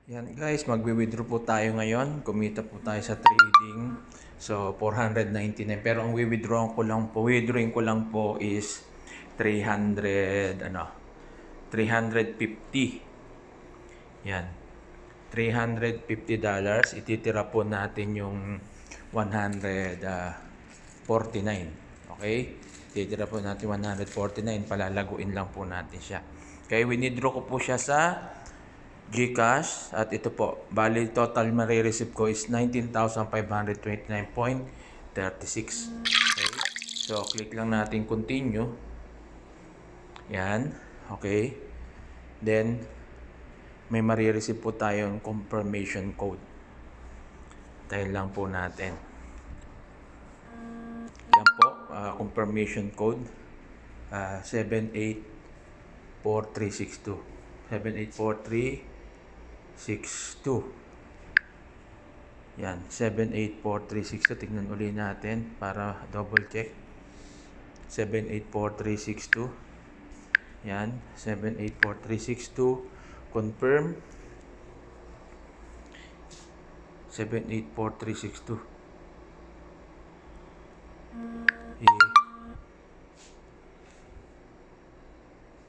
Yan guys, magwi-withdraw po tayo ngayon. Kumita po tayo sa trading. So 499, pero ang withdrawing ko lang po is 350. Yan. $350. Ititira po natin yung 149. Okay? Ititira po natin 149. Palalaguin lang po natin siya. Okay, withdraw ko po siya sa GCash at ito po, bali total marireceive ko is 19,529.36. Okay. So click lang natin continue. Yan. Okay. Then may marireceive po tayong confirmation code. Tayo lang po natin. Yan po, confirmation code 784362. 784362. Yan, 784362. Tignan uli natin para double check. 784362. Yan, 784362. Confirm. 784362.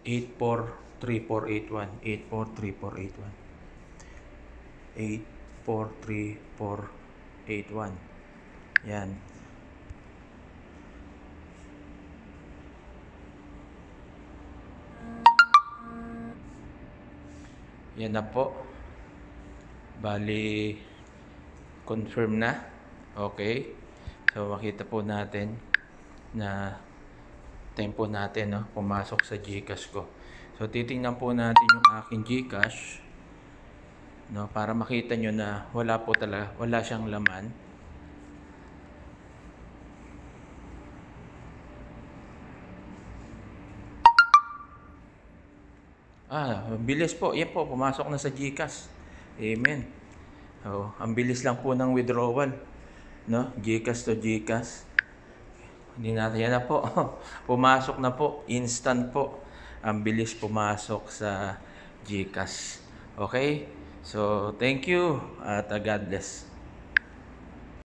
843481. 843481. Yan. Yan na po. Bali confirm na. Okay. So makita po natin na tempo natin, no, pumasok sa GCash ko. So titingnan po natin yung aking GCash, no, para makita nyo na wala po talaga, wala siyang laman. Bilis po. Yan po, pumasok na sa GCash. Amen. So, ang bilis lang po ng withdrawal, no? GCash to GCash. Hindi natin yan na po. Pumasok na po. Instant po. Ang bilis pumasok sa GCash. Okay? So, thank you at God bless.